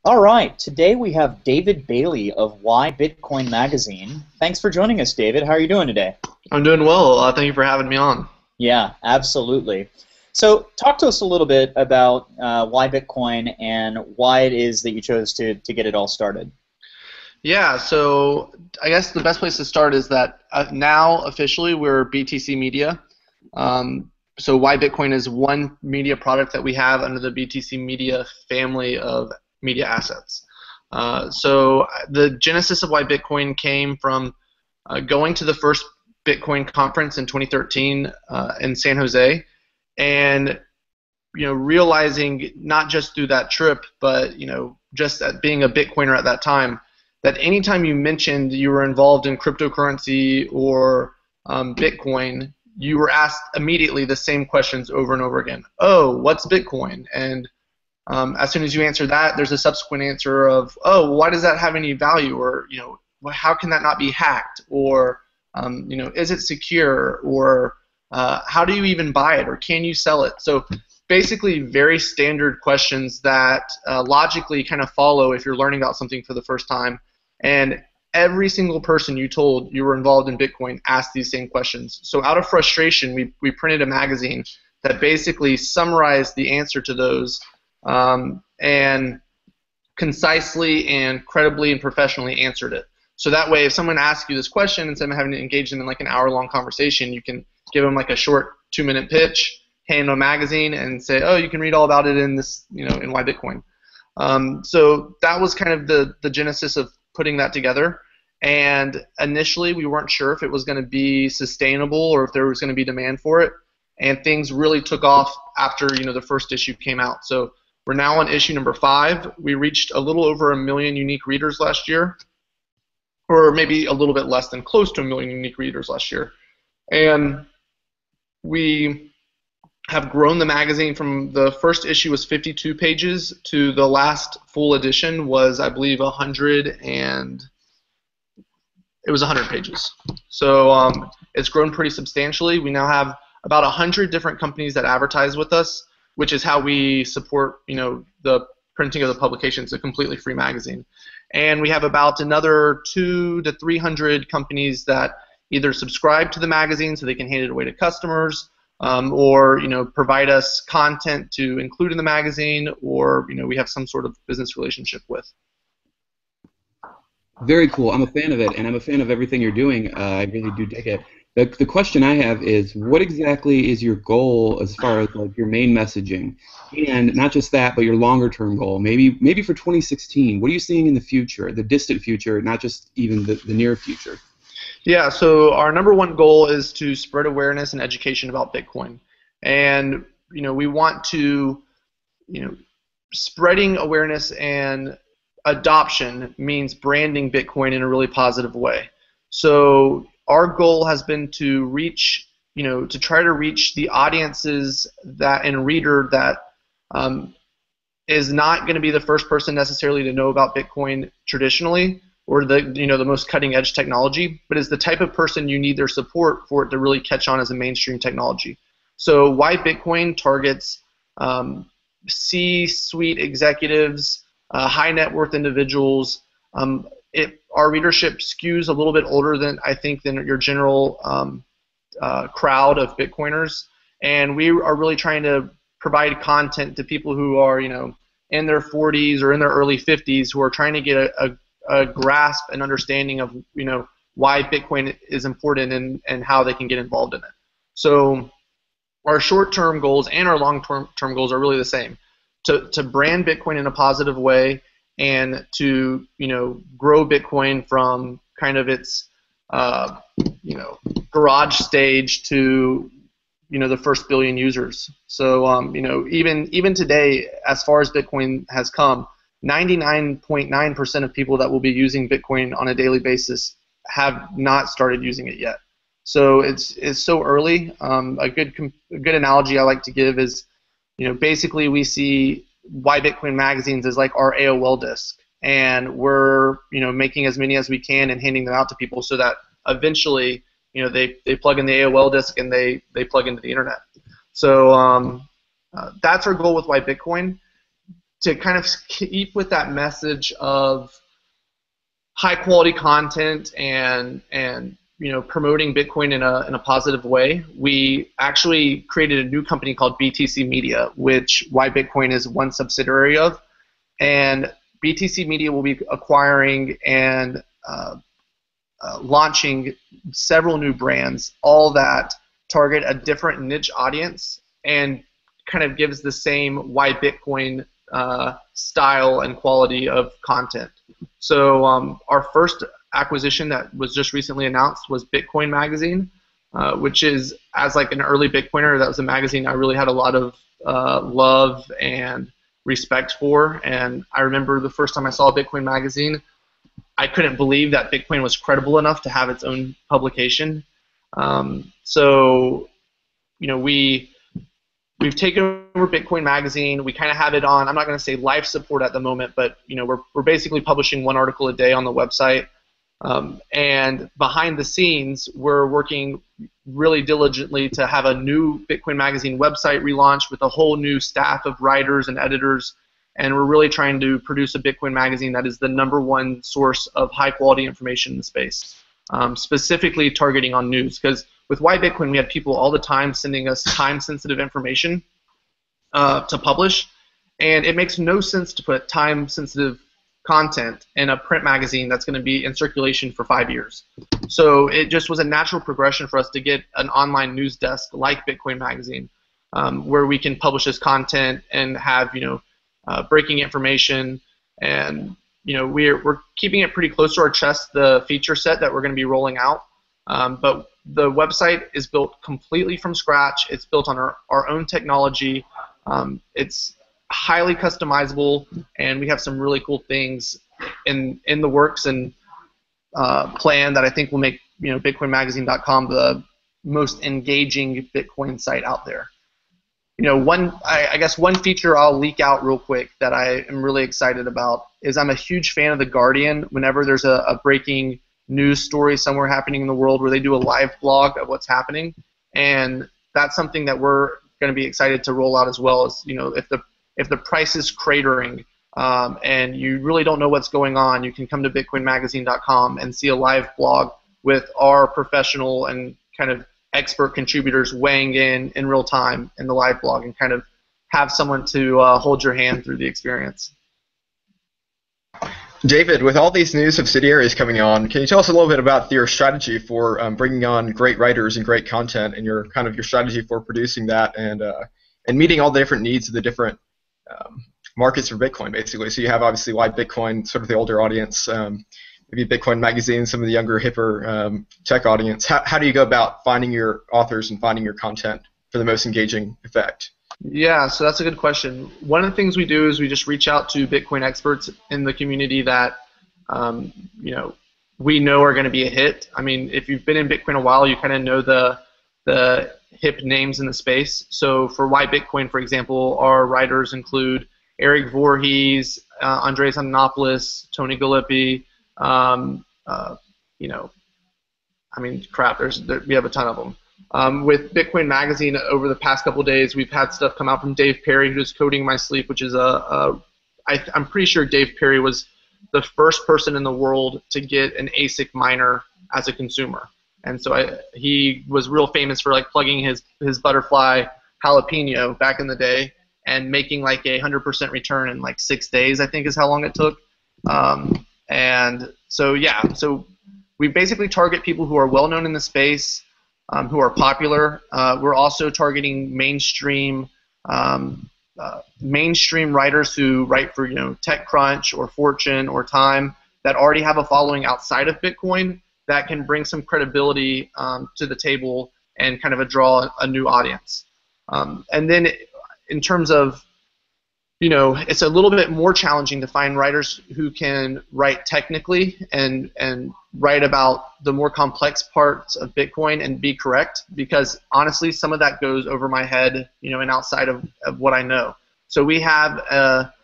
All right, today we have David Bailey of YBitcoin Magazine. Thanks for joining us, David. How are you doing today? I'm doing well. Thank you for having me on. Yeah, absolutely. So talk to us a little bit about YBitcoin and why it is that you chose to get it all started. Yeah, so I guess the best place to start is that now officially we're BTC Media. So YBitcoin is one media product that we have under the BTC Media family of media assets. So the genesis of YBitcoin came from going to the first Bitcoin conference in 2013 in San Jose, and realizing not just through that trip, but just at being a Bitcoiner at that time, that anytime you mentioned you were involved in cryptocurrency or Bitcoin, you were asked immediately the same questions over and over again. Oh, what's Bitcoin? And as soon as you answer that, there's a subsequent answer of, oh, why does that have any value? Or how can that not be hacked? Or is it secure? Or how do you even buy it? Or can you sell it? So basically very standard questions that logically kind of follow if you're learning about something for the first time. And every single person you told you were involved in Bitcoin asked these same questions. So out of frustration, we printed a magazine that basically summarized the answer to those and concisely and credibly and professionally answered it. So that way, if someone asks you this question, instead of having to engage them in like an hour-long conversation, you can give them like a short 2-minute pitch, hand them a magazine, and say, oh, you can read all about it in this, in YBitcoin. So that was kind of the genesis of putting that together. And initially, we weren't sure if it was going to be sustainable or if there was going to be demand for it. And things really took off after the first issue came out. So we're now on issue number 5. We reached a little over 1 million unique readers last year, or maybe a little bit less than close to 1 million unique readers last year. And we have grown the magazine from the first issue was 52 pages to the last full edition was, I believe, 100 pages. So it's grown pretty substantially. We now have about 100 different companies that advertise with us, which is how we support the printing of the publication. It's a completely free magazine. And we have about another 200 to 300 companies that either subscribe to the magazine so they can hand it away to customers, or provide us content to include in the magazine, or we have some sort of business relationship with. Very cool. I'm a fan of it, and I'm a fan of everything you're doing. I really do dig it. The question I have is, what exactly is your goal as far as like your main messaging, and not just that, but your longer-term goal? Maybe for 2016. What are you seeing in the future, the distant future, not just even the near future? Yeah, so our number one goal is to spread awareness and education about Bitcoin. And we want to, spreading awareness and adoption means branding Bitcoin in a really positive way. So our goal has been to reach, to try to reach the audiences that and reader that is not going to be the first person necessarily to know about Bitcoin traditionally, or the most cutting edge technology, but is the type of person you need their support for it to really catch on as a mainstream technology. So YBitcoin targets C-suite executives, high net worth individuals. Our readership skews a little bit older than your general crowd of Bitcoiners, and we are really trying to provide content to people who are in their 40s or in their early 50s who are trying to get a grasp and understanding of why Bitcoin is important and how they can get involved in it. So our short-term goals and our long-term goals are really the same: to brand Bitcoin in a positive way, and to grow Bitcoin from kind of its garage stage to the first billion users. So even today, as far as Bitcoin has come, 99.9% of people that will be using Bitcoin on a daily basis have not started using it yet. So it's so early. A good analogy I like to give is, basically we see YBitcoin magazines as like our AOL disk, and we're making as many as we can and handing them out to people so that eventually they plug in the AOL disk and they plug into the internet. So that's our goal with YBitcoin. to kind of keep with that message of high quality content and promoting Bitcoin in a positive way, we actually created a new company called BTC Media, which YBitcoin is one subsidiary of, and BTC Media will be acquiring and launching several new brands, all that target a different niche audience and kind of gives the same YBitcoin style and quality of content. So our first acquisition that was just recently announced was Bitcoin Magazine, which is, as like an early Bitcoiner, that was a magazine I really had a lot of love and respect for. And I remember the first time I saw Bitcoin Magazine, I couldn't believe that Bitcoin was credible enough to have its own publication. So, we've taken over Bitcoin Magazine. We kind of have it on, I'm not going to say life support at the moment, but we're basically publishing one article a day on the website. And behind the scenes, we're working really diligently to have a new Bitcoin Magazine website relaunch with a whole new staff of writers and editors. And we're really trying to produce a Bitcoin Magazine that is the #1 source of high-quality information in the space, specifically targeting on news. Because with YBitcoin, we had people all the time sending us time-sensitive information to publish, and it makes no sense to put time-sensitive content in a print magazine that's going to be in circulation for 5 years. So it just was a natural progression for us to get an online news desk like Bitcoin Magazine, where we can publish this content and have breaking information, and we're keeping it pretty close to our chest, the feature set that we're going to be rolling out. But the website is built completely from scratch. It's built on our own technology. It's highly customizable, and we have some really cool things in the works and plan that I think will make BitcoinMagazine.com the most engaging Bitcoin site out there. I guess one feature I'll leak out real quick that I am really excited about is I'm a huge fan of The Guardian. Whenever there's a breaking news story somewhere happening in the world, where they do a live blog of what's happening, and that's something that we're going to be excited to roll out as well. As if the price is cratering and you really don't know what's going on, you can come to BitcoinMagazine.com and see a live blog with our professional and kind of expert contributors weighing in real time in the live blog, and kind of have someone to hold your hand through the experience. David, with all these new subsidiaries coming on, can you tell us a little bit about your strategy for bringing on great writers and great content, and your strategy for producing that and meeting all the different needs of the different markets for Bitcoin, basically? So you have obviously YBitcoin, sort of the older audience, maybe Bitcoin Magazine, some of the younger, hipper tech audience. How do you go about finding your authors and finding your content for the most engaging effect? Yeah, so that's a good question. One of the things we do is we just reach out to Bitcoin experts in the community that we know are going to be a hit. I mean, if you've been in Bitcoin a while, you kind of know the hip names in the space. So for YBitcoin, for example, our writers include Eric Voorhees, Andreas Antonopoulos, Tony Gallippi. We have a ton of them. With Bitcoin Magazine, over the past couple of days, we've had stuff come out from Dave Perry, who's Coding My Sleep, which is I'm pretty sure Dave Perry was the first person in the world to get an ASIC miner as a consumer. And so he was real famous for plugging his butterfly jalapeno back in the day and making 100% return in 6 days, I think is how long it took. And so we basically target people who are well known in the space, who are popular. We're also targeting mainstream writers who write for TechCrunch or Fortune or Time, that already have a following outside of Bitcoin, that can bring some credibility to the table and kind of draw a new audience. And then in terms of, it's a little bit more challenging to find writers who can write technically and write about the more complex parts of Bitcoin and be correct, because honestly, some of that goes over my head, and outside of what I know. So we have a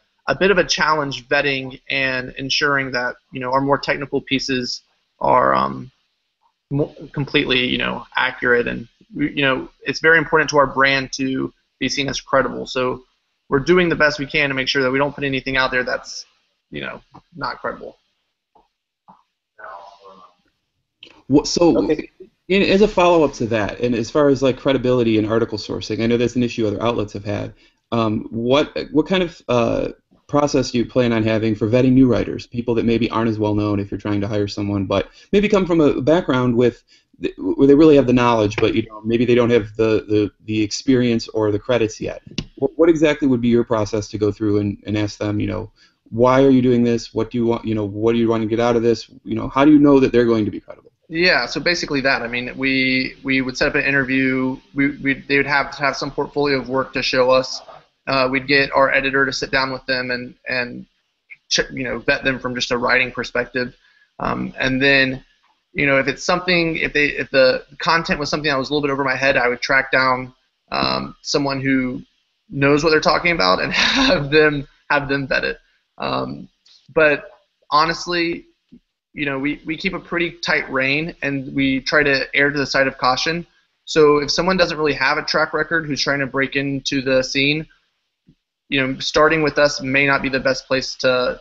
bit of a challenge vetting and ensuring that our more technical pieces are completely accurate, and it's very important to our brand to be seen as credible. So we're doing the best we can to make sure that we don't put anything out there that's, not credible. So, Okay. as a follow-up to that, and as far as like credibility and article sourcing, I know that's an issue other outlets have had. What kind of process do you plan on having for vetting new writers, people that maybe aren't as well known if you're trying to hire someone, but maybe come from a background where they really have the knowledge, but maybe they don't have the experience or the credits yet? What exactly would be your process to go through and ask them, why are you doing this? What do you want? What do you want to get out of this? How do you know that they're going to be credible? Yeah, so basically that. I mean, we would set up an interview. They would have to have some portfolio of work to show us. We'd get our editor to sit down with them and vet them from just a writing perspective. And then, if it's something, if the content was something that was a little bit over my head, I would track down someone who knows what they're talking about and have them vet it. But honestly, we keep a pretty tight rein, and we try to err to the side of caution. So if someone doesn't really have a track record who's trying to break into the scene, starting with us may not be the best place to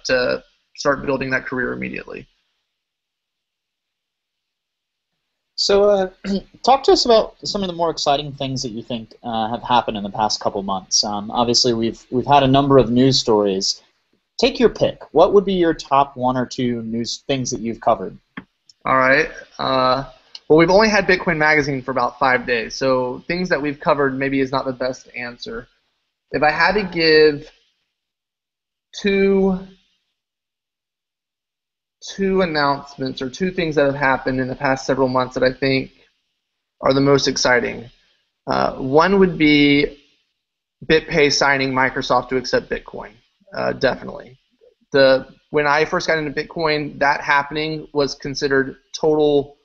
start building that career immediately. So talk to us about some of the more exciting things that you think have happened in the past couple months. Obviously, we've had a number of news stories. Take your pick. What would be your top one or two news things that you've covered? All right. Well, we've only had Bitcoin Magazine for about 5 days, so things that we've covered maybe is not the best answer. If I had to give two announcements or two things that have happened in the past several months that I think are the most exciting, one would be BitPay signing Microsoft to accept Bitcoin. Definitely. When I first got into Bitcoin, that happening was considered total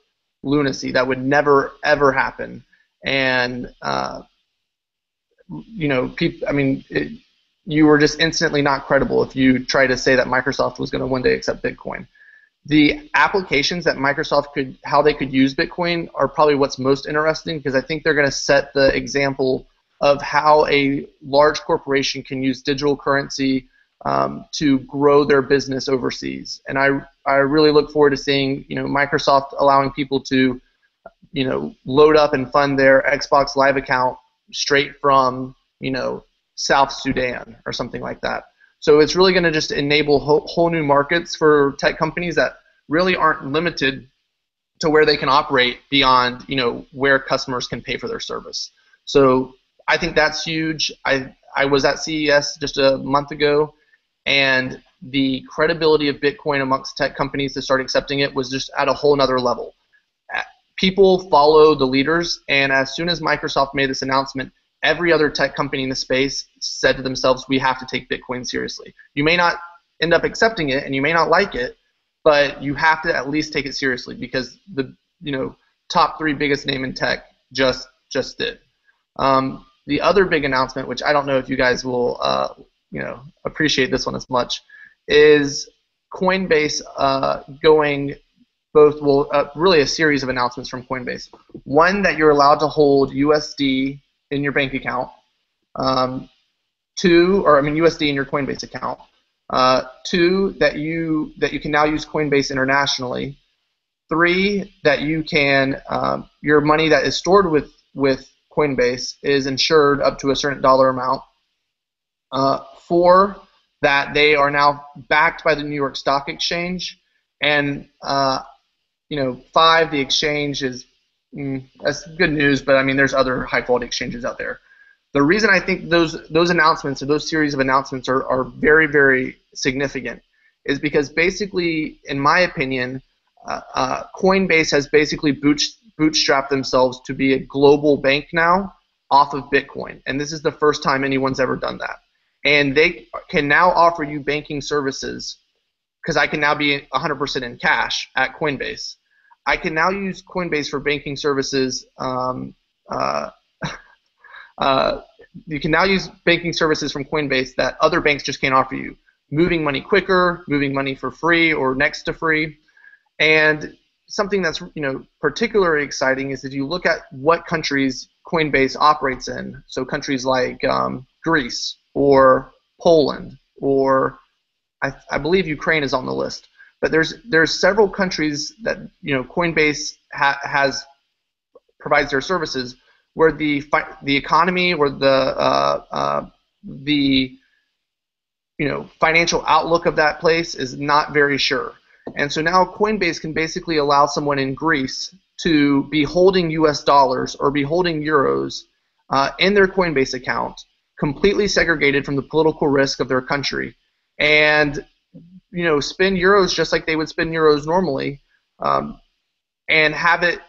lunacy. That would never ever happen. And you were just instantly not credible if you tried to say that Microsoft was going to one day accept Bitcoin. The applications that Microsoft how they could use Bitcoin are probably what's most interesting, because I think they're going to set the example of how a large corporation can use digital currency to grow their business overseas. And I really look forward to seeing Microsoft allowing people to load up and fund their Xbox Live account straight from South Sudan or something like that. So it's really going to just enable whole new markets for tech companies that really aren't limited to where they can operate beyond where customers can pay for their service. So I think that's huge. I was at CES just a month ago, and the credibility of Bitcoin amongst tech companies to start accepting it was just at a whole nother level. People follow the leaders, and as soon as Microsoft made this announcement, every other tech company in the space said to themselves, we have to take Bitcoin seriously. You may not end up accepting it, and you may not like it, but you have to at least take it seriously, because the top three biggest name in tech just did. The other big announcement, which I don't know if you guys will appreciate this one as much, is Coinbase going really a series of announcements from Coinbase. One, that you're allowed to hold USD in your bank account. USD in your Coinbase account. Two, that you can now use Coinbase internationally. Three, that you can your money that is stored with Coinbase is insured up to a certain dollar amount. Four, that they are now backed by the New York Stock Exchange, and five, the exchange is that's good news, but I mean there's other high quality exchanges out there. The reason I think those announcements or those series of announcements are very, very significant is because basically, in my opinion, Coinbase has basically bootstrapped themselves to be a global bank now off of Bitcoin, and this is the first time anyone's ever done that. And they can now offer you banking services, because I can now be 100% in cash at Coinbase. I can now use Coinbase for banking services. You can now use banking services from Coinbase that other banks just can't offer you. Moving money quicker, moving money for free or next to free. And something that's particularly exciting is if you look at what countries Coinbase operates in, so countries like Greece, or Poland, or I believe Ukraine is on the list. But there's several countries that Coinbase provides their services where the economy or the financial outlook of that place is not very sure. And so now Coinbase can basically allow someone in Greece to be holding US dollars or be holding euros in their Coinbase account, completely segregated from the political risk of their country, and spend euros just like they would spend euros normally, and have it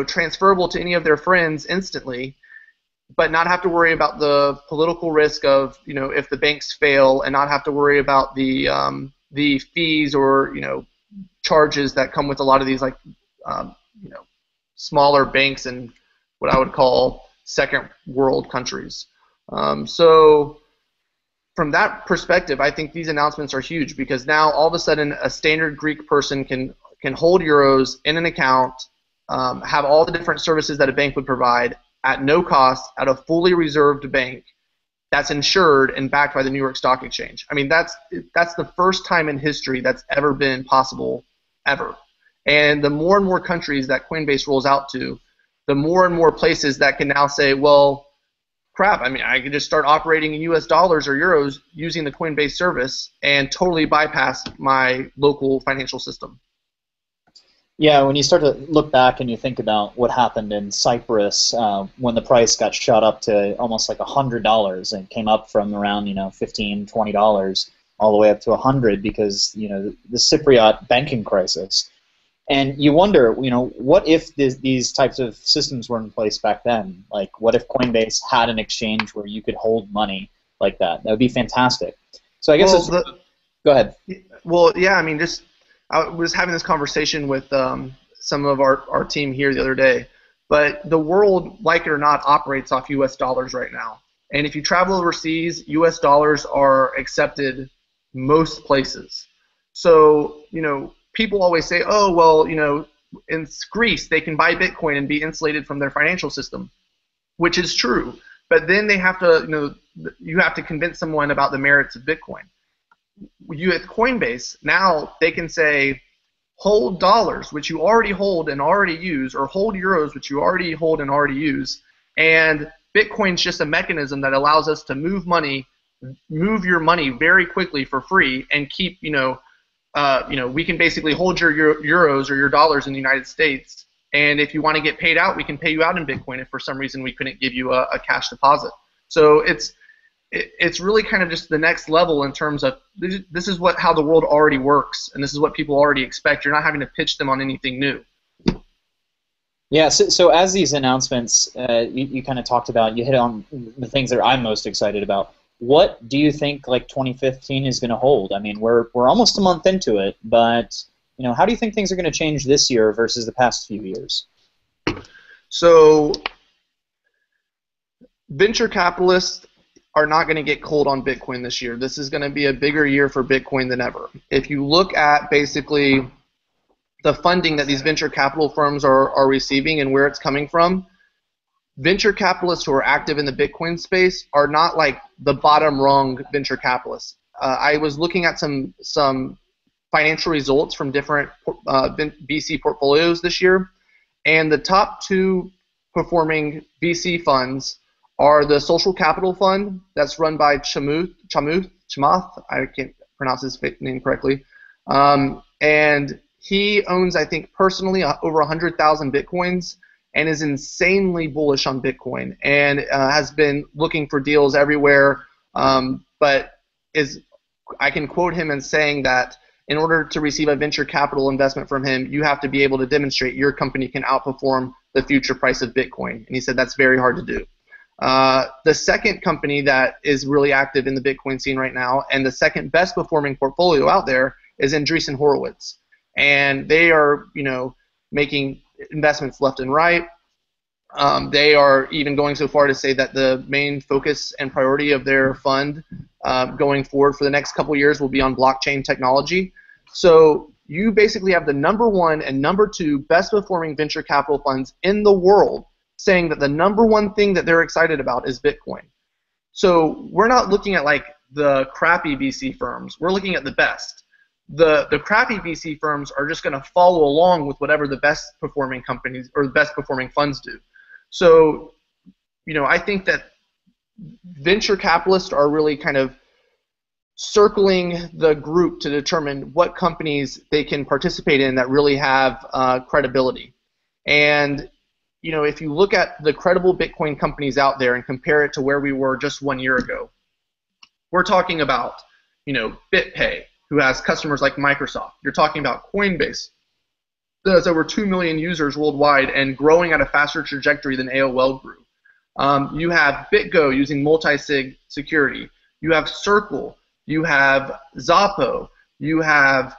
transferable to any of their friends instantly, but not have to worry about the political risk of if the banks fail, and not have to worry about the fees or charges that come with a lot of these smaller banks in what I would call second world countries. So from that perspective, I think these announcements are huge, because now all of a sudden a standard Greek person can hold euros in an account, have all the different services that a bank would provide at no cost at a fully reserved bank that's insured and backed by the New York Stock Exchange. I mean, that's the first time in history that's ever been possible, ever. And the more and more countries that Coinbase rolls out to, the more and more places that can now say, well, crap, I mean, I can just start operating in US dollars or euros using the Coinbase service and totally bypass my local financial system. Yeah, when you start to look back and you think about what happened in Cyprus when the price got shot up to almost like $100 and came up from around $15, $20 all the way up to $100 because the Cypriot banking crisis. And you wonder, what if these types of systems were in place back then? Like, what if Coinbase had an exchange where you could hold money like that? That would be fantastic. So I guess go ahead. Well, yeah, I mean, I was having this conversation with some of our team here the other day, but the world, like it or not, operates off US dollars right now. And if you travel overseas, US dollars are accepted most places. So, people always say, oh, well, in Greece they can buy Bitcoin and be insulated from their financial system, which is true. But then they have to, you have to convince someone about the merits of Bitcoin. You at Coinbase, now they can say, hold dollars, which you already hold and already use, or hold euros, which you already hold and already use, and Bitcoin's just a mechanism that allows us to move your money very quickly for free and keep, we can basically hold your euros or your dollars in the United States, and if you want to get paid out, we can pay you out in Bitcoin if for some reason we couldn't give you a cash deposit. So it's really kind of just the next level in terms of this is how the world already works, and this is what people already expect. You're not having to pitch them on anything new. Yeah, so as these announcements you kind of talked about, you hit on the things that I'm most excited about. What do you think 2015 is going to hold? I mean, we're almost a month into it, but how do you think things are going to change this year versus the past few years? So venture capitalists are not going to get cold on Bitcoin this year. This is going to be a bigger year for Bitcoin than ever. If you look at basically the funding that these venture capital firms are receiving and where it's coming from, venture capitalists who are active in the Bitcoin space are not like the bottom rung venture capitalists. I was looking at some financial results from different VC portfolios this year, and the top two performing VC funds are the Social Capital Fund that's run by Chamath, I can't pronounce his name correctly, and he owns, I think personally, over 100,000 Bitcoins, and is insanely bullish on Bitcoin, and has been looking for deals everywhere, but I can quote him as saying that in order to receive a venture capital investment from him, you have to be able to demonstrate your company can outperform the future price of Bitcoin, and he said that's very hard to do. The second company that is really active in the Bitcoin scene right now, and the second best performing portfolio out there, is Andreessen Horowitz, and they are making investments left and right. They are even going so far to say that the main focus and priority of their fund going forward for the next couple years will be on blockchain technology. So you basically have the #1 and #2 best performing venture capital funds in the world saying that the #1 thing that they're excited about is Bitcoin. So we're not looking at like the crappy VC firms. We're looking at the best. The crappy VC firms are just going to follow along with whatever the best performing companies or the best performing funds do. So, I think that venture capitalists are really kind of circling the group to determine what companies they can participate in that really have credibility. And if you look at the credible Bitcoin companies out there and compare it to where we were just 1 year ago, we're talking about BitPay, who has customers like Microsoft. You're talking about Coinbase, that has over 2 million users worldwide and growing at a faster trajectory than AOL grew. You have BitGo using multi-sig security. You have Circle. You have Zoppo. You have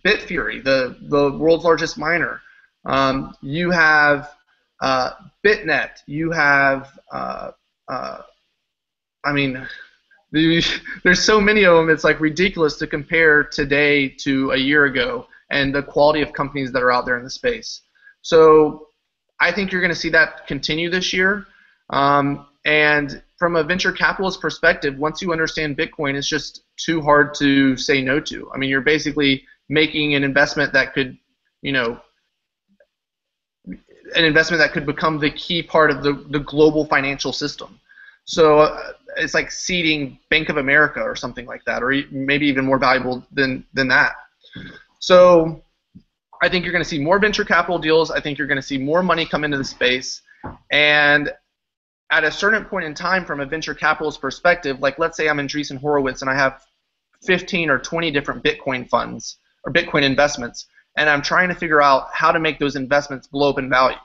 Bitfury, the world's largest miner. You have BitNet. You have, there's so many of them, it's like ridiculous to compare today to a year ago and the quality of companies that are out there in the space. So I think you're going to see that continue this year. And from a venture capitalist perspective, once you understand Bitcoin, it's just too hard to say no to. I mean, you're basically making an investment that could, become the key part of the global financial system. So it's like seeding Bank of America or something like that, or maybe even more valuable than that. So I think you're going to see more venture capital deals. I think you're going to see more money come into the space. And at a certain point in time, from a venture capitalist perspective, like let's say I'm Andreessen Horowitz and I have 15 or 20 different Bitcoin funds or Bitcoin investments, and I'm trying to figure out how to make those investments blow up in value.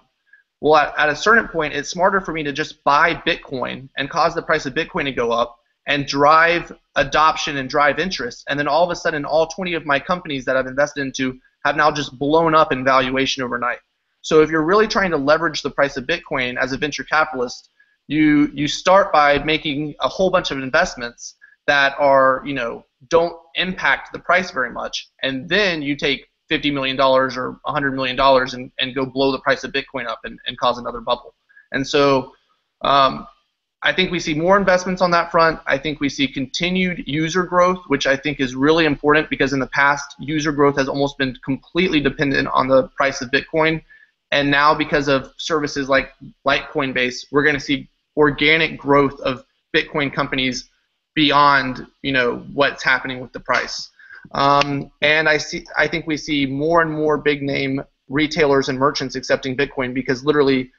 Well, at a certain point, it's smarter for me to just buy Bitcoin and cause the price of Bitcoin to go up and drive adoption and drive interest. And then all of a sudden, all 20 of my companies that I've invested into have now just blown up in valuation overnight. So if you're really trying to leverage the price of Bitcoin as a venture capitalist, you start by making a whole bunch of investments that are, don't impact the price very much. And then you take $50 million or $100 million and go blow the price of Bitcoin up and cause another bubble. And so I think we see more investments on that front. I think we see continued user growth, which I think is really important because in the past, user growth has almost been completely dependent on the price of Bitcoin. And now because of services like Coinbase, we're going to see organic growth of Bitcoin companies beyond what's happening with the price. And I think we see more and more big name retailers and merchants accepting Bitcoin because literally,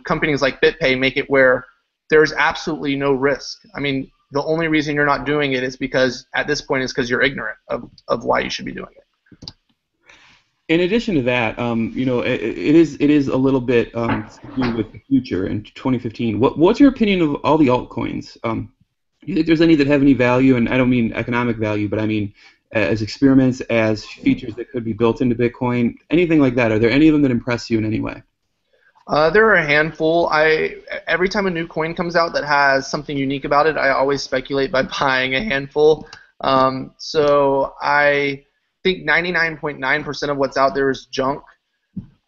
companies like BitPay make it where there's absolutely no risk. I mean, the only reason you're not doing it is because at this point is because you're ignorant of why you should be doing it. In addition to that, it is a little bit skewed with the future in 2015. What's your opinion of all the altcoins? Do you think there's any that have any value? And I don't mean economic value, but I mean as experiments, as features that could be built into Bitcoin, anything like that. Are there any of them that impress you in any way? There are a handful. Every time a new coin comes out that has something unique about it, I always speculate by buying a handful. So I think 99.9% of what's out there is junk.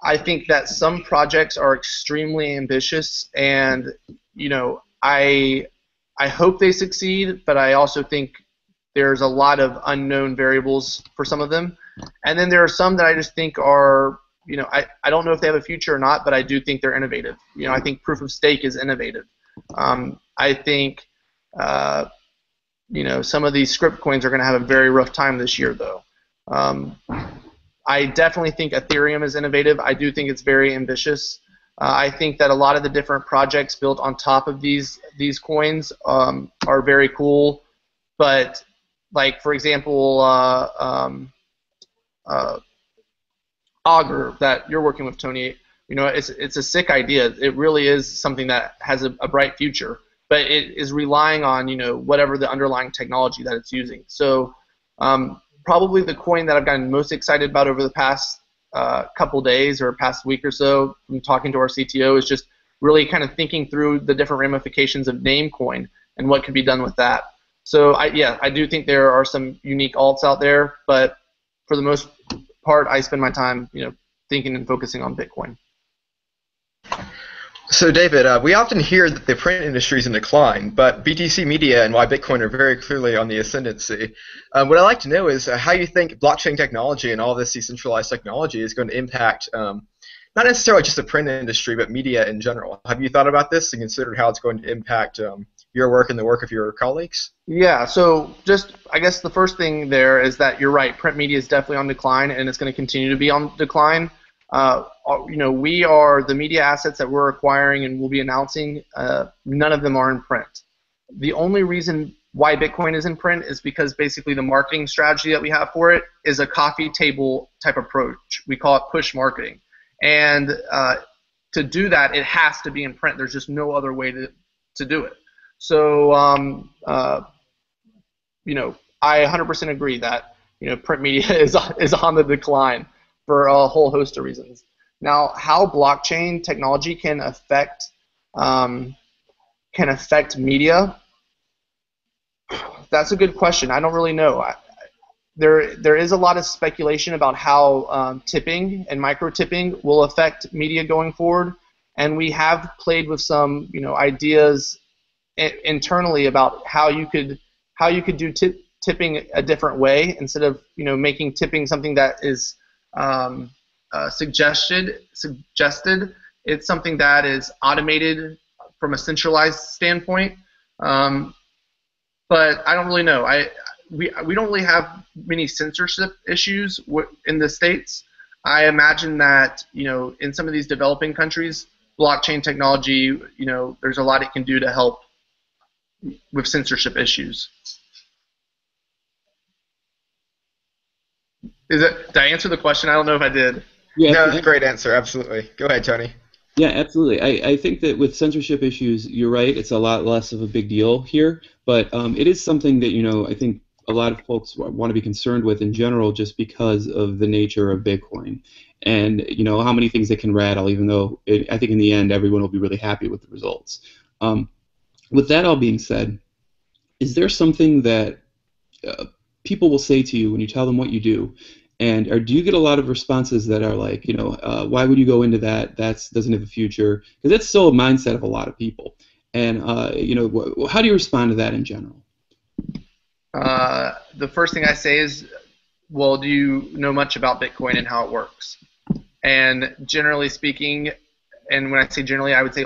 I think that some projects are extremely ambitious, and I hope they succeed, but I also think there's a lot of unknown variables for some of them. And then there are some that I just think are, I don't know if they have a future or not, but I do think they're innovative. I think proof of stake is innovative. I think, some of these script coins are going to have a very rough time this year, though. I definitely think Ethereum is innovative. I do think it's very ambitious. I think that a lot of the different projects built on top of these coins are very cool, but like for example, Augur that you're working with, Tony. It's a sick idea. It really is something that has a bright future, but it is relying on whatever the underlying technology that it's using. So probably the coin that I've gotten most excited about over the past couple days or past week or so from talking to our CTO is just really kind of thinking through the different ramifications of Namecoin and what could be done with that. So I do think there are some unique alts out there, but for the most part, I spend my time thinking and focusing on Bitcoin. So, David, we often hear that the print industry is in decline, but BTC Media and YBitcoin are very clearly on the ascendancy. What I'd like to know is how you think blockchain technology and all this decentralized technology is going to impact not necessarily just the print industry, but media in general. Have you thought about this and considered how it's going to impact your work and the work of your colleagues? Yeah, so just I guess the first thing there is that you're right. Print media is definitely on decline, and it's going to continue to be on decline. We are the media assets that we're acquiring and we'll be announcing. None of them are in print. The only reason why Bitcoin is in print is because basically the marketing strategy that we have for it is a coffee table type approach. We call it push marketing, and to do that, it has to be in print. There's just no other way to do it. So, I 100% agree that print media is on the decline for a whole host of reasons. Now, how blockchain technology can affect media? That's a good question. I don't really know. There is a lot of speculation about how tipping and micro tipping will affect media going forward, and we have played with some ideas internally about how you could do tipping a different way instead of making tipping something that is suggested. It's something that is automated from a centralized standpoint. But I don't really know. We don't really have many censorship issues in the States. I imagine that in some of these developing countries, blockchain technology, there's a lot it can do to help with censorship issues. Did I answer the question? I don't know if I did. Yeah, No, that's a great answer. Absolutely. Go ahead, Tony. Yeah, absolutely. I think that with censorship issues, you're right. It's a lot less of a big deal here, but it is something that I think a lot of folks want to be concerned with in general, just because of the nature of Bitcoin, and how many things it can rattle. Even though I think in the end everyone will be really happy with the results. With that all being said, is there something that people will say to you when you tell them what you do? Or do you get a lot of responses that are like, why would you go into that? That doesn't have a future. Because that's still a mindset of a lot of people. And, how do you respond to that in general? The first thing I say is, well, do you know much about Bitcoin and how it works? And generally speaking, and when I say generally, I would say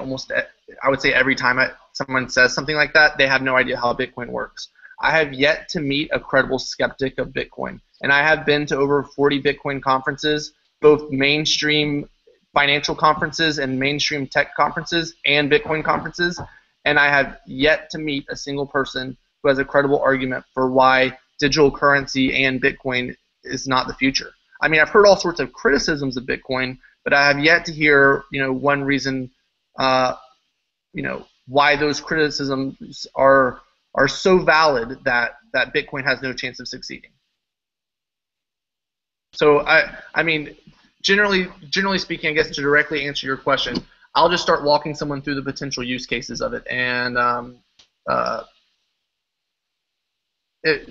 every time someone says something like that, they have no idea how Bitcoin works. I have yet to meet a credible skeptic of Bitcoin. And I have been to over 40 Bitcoin conferences, both mainstream financial conferences and mainstream tech conferences and Bitcoin conferences, and I have yet to meet a single person who has a credible argument for why digital currency and Bitcoin is not the future. I mean, I've heard all sorts of criticisms of Bitcoin, but I have yet to hear, one reason, why those criticisms are so valid that Bitcoin has no chance of succeeding. So I mean, generally speaking, I guess to directly answer your question, I'll just start walking someone through the potential use cases of it, and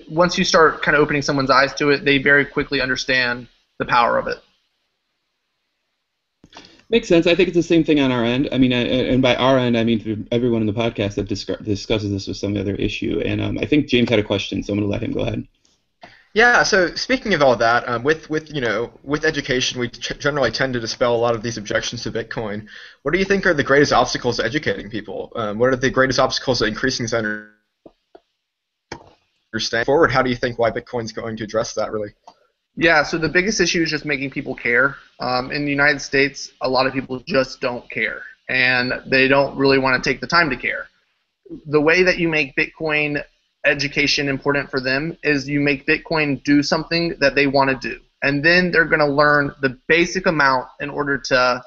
once you start kind of opening someone's eyes to it, they very quickly understand the power of it. Makes sense. I think it's the same thing on our end. I mean, and by our end, I mean through everyone in the podcast that discusses this with some other issue. And I think James had a question, so I'm going to let him go ahead. Yeah, so speaking of all that, with education, we generally tend to dispel a lot of these objections to Bitcoin. What do you think are the greatest obstacles to educating people? What are the greatest obstacles to increasing their understanding forward? How do you think YBitcoin's going to address that, really? Yeah, so the biggest issue is just making people care. In the United States, a lot of people just don't care, and they don't really want to take the time to care. The way that you make Bitcoin education important for them is you make Bitcoin do something that they want to do, and then they're going to learn the basic amount in order to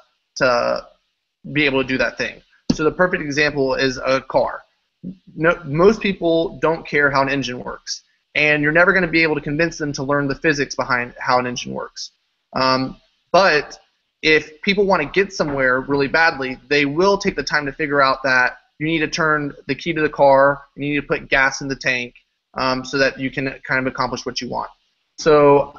be able to do that thing. So the perfect example is a car. Most people don't care how an engine works, and you're never going to be able to convince them to learn the physics behind how an engine works. But if people want to get somewhere really badly, they will take the time to figure out that you need to turn the key to the car, you need to put gas in the tank, so that you can kind of accomplish what you want. So,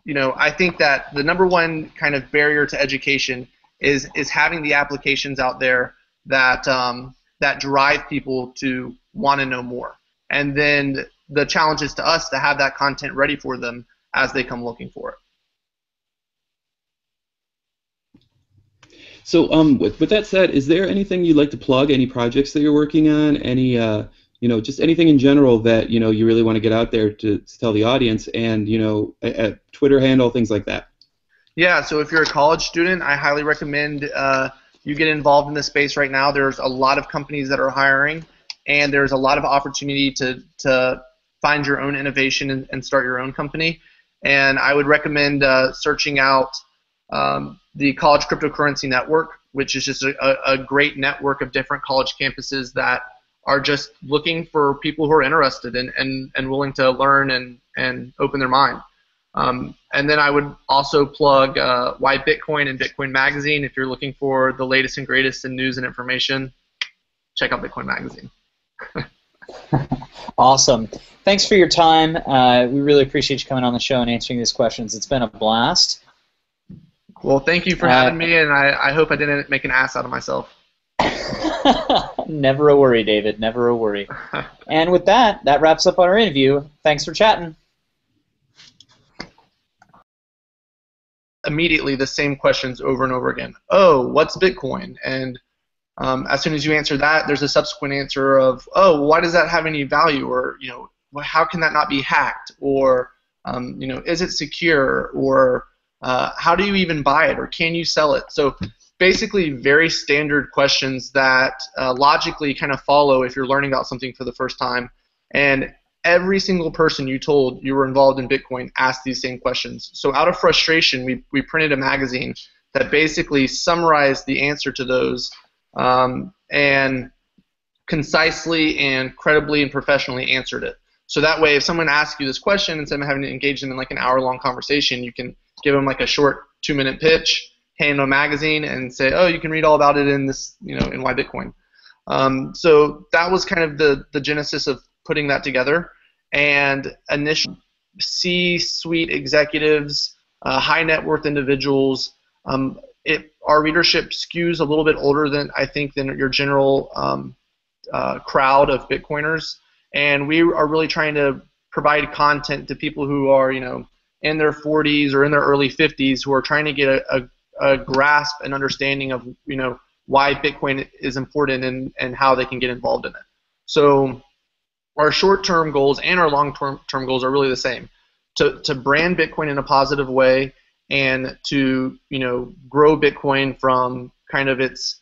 I think that the number one kind of barrier to education is having the applications out there that that drive people to want to know more. And then the challenge is to us to have that content ready for them as they come looking for it. So, with that said, is there anything you'd like to plug? Any projects that you're working on? Any, just anything in general that you really want to get out there to tell the audience, and a Twitter handle, things like that. Yeah. So if you're a college student, I highly recommend you get involved in this space right now. There's a lot of companies that are hiring, and there's a lot of opportunity to find your own innovation and start your own company. And I would recommend searching out the College Cryptocurrency Network, which is just a great network of different college campuses that are just looking for people who are interested and willing to learn and open their mind. And then I would also plug YBitcoin and Bitcoin Magazine. If you're looking for the latest and greatest in news and information, check out Bitcoin Magazine. Awesome. Thanks for your time. We really appreciate you coming on the show and answering these questions. It's been a blast. Well, thank you for having me, and I hope I didn't make an ass out of myself. Never a worry, David. Never a worry. And with that wraps up our interview. Thanks for chatting. Immediately, the same questions over and over again. Oh, what's Bitcoin? And as soon as you answer that, there's a subsequent answer of, oh, why does that have any value? Or, how can that not be hacked? Or, is it secure? Or how do you even buy it, or can you sell it? So basically very standard questions that logically kind of follow if you're learning about something for the first time. And every single person you told you were involved in Bitcoin asked these same questions. So out of frustration, we printed a magazine that basically summarized the answer to those and concisely and credibly and professionally answered it. So that way, if someone asks you this question, instead of having to engage them in like an hour-long conversation, you can give them like a short 2-minute pitch, hand them a magazine, and say, oh, you can read all about it in this, in YBitcoin. So that was kind of the genesis of putting that together. And initial C-suite executives, high net worth individuals, our readership skews a little bit older than your general crowd of Bitcoiners. And we are really trying to provide content to people who are, in their 40s or in their early 50s, who are trying to get a grasp and understanding of, why Bitcoin is important and how they can get involved in it. So our short-term goals and our long-term goals are really the same: to brand Bitcoin in a positive way, and to grow Bitcoin from kind of its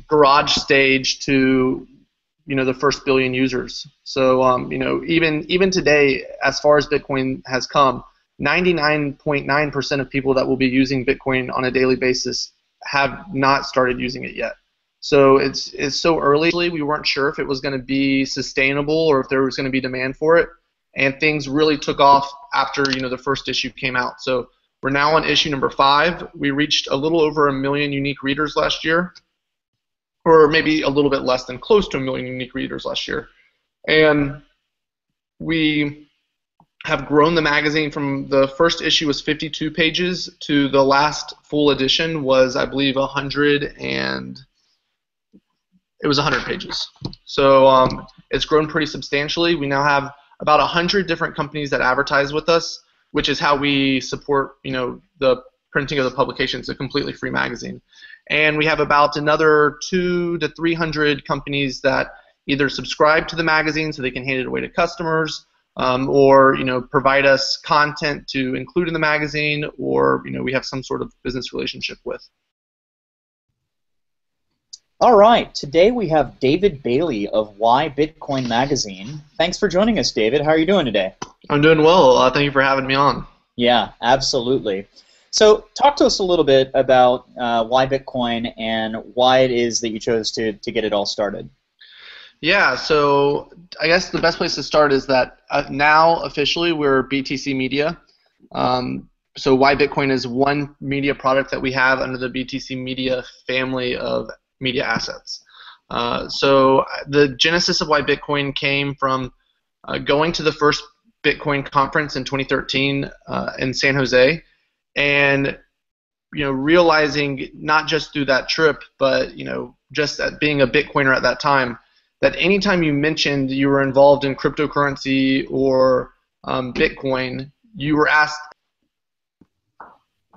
garage stage to the first billion users. So even today, as far as Bitcoin has come, 99.9% of people that will be using Bitcoin on a daily basis have not started using it yet. So it's so early. We weren't sure if it was going to be sustainable or if there was going to be demand for it, and things really took off after the first issue came out. So we're now on issue number 5. We reached a little over 1 million unique readers last year, or maybe a little bit less than close to 1 million unique readers last year. And we have grown the magazine from the first issue was 52 pages to the last full edition was, I believe, 100 pages. So it's grown pretty substantially. We now have about 100 different companies that advertise with us, which is how we support, the printing of the publication. It's a completely free magazine. And we have about another 200 to 300 companies that either subscribe to the magazine so they can hand it away to customers, or provide us content to include in the magazine, or we have some sort of business relationship with. All right, today we have David Bailey of YBitcoin Magazine. Thanks for joining us, David. How are you doing today? I'm doing well. Thank you for having me on. Yeah, absolutely. So talk to us a little bit about YBitcoin and why it is that you chose to get it all started. Yeah, so I guess the best place to start is that now officially we're BTC Media. So YBitcoin is one media product that we have under the BTC Media family of media assets. So the genesis of YBitcoin came from going to the first Bitcoin conference in 2013 in San Jose, and realizing not just through that trip, but just at being a Bitcoiner at that time, that anytime you mentioned you were involved in cryptocurrency or Bitcoin, you were asked.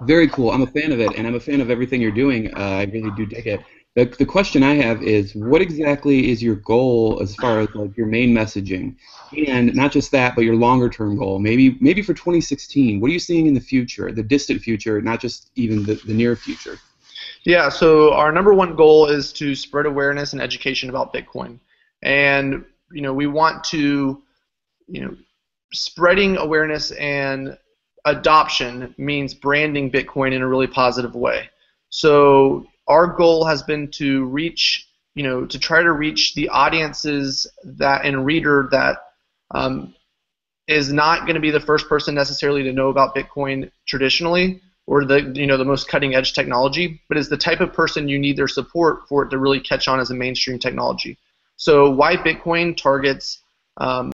Very cool. I'm a fan of it, and I'm a fan of everything you're doing. I really do dig it. The question I have is, what exactly is your goal as far as like your main messaging, and not just that, but your longer-term goal? Maybe for 2016. What are you seeing in the future, the distant future, not just even the near future? Yeah. So our number one goal is to spread awareness and education about Bitcoin, and we want to, spreading awareness and adoption means branding Bitcoin in a really positive way. So our goal has been to reach, to try to reach the audiences that and reader that is not going to be the first person necessarily to know about Bitcoin traditionally or the most cutting edge technology, but is the type of person you need their support for it to really catch on as a mainstream technology. So YBitcoin targets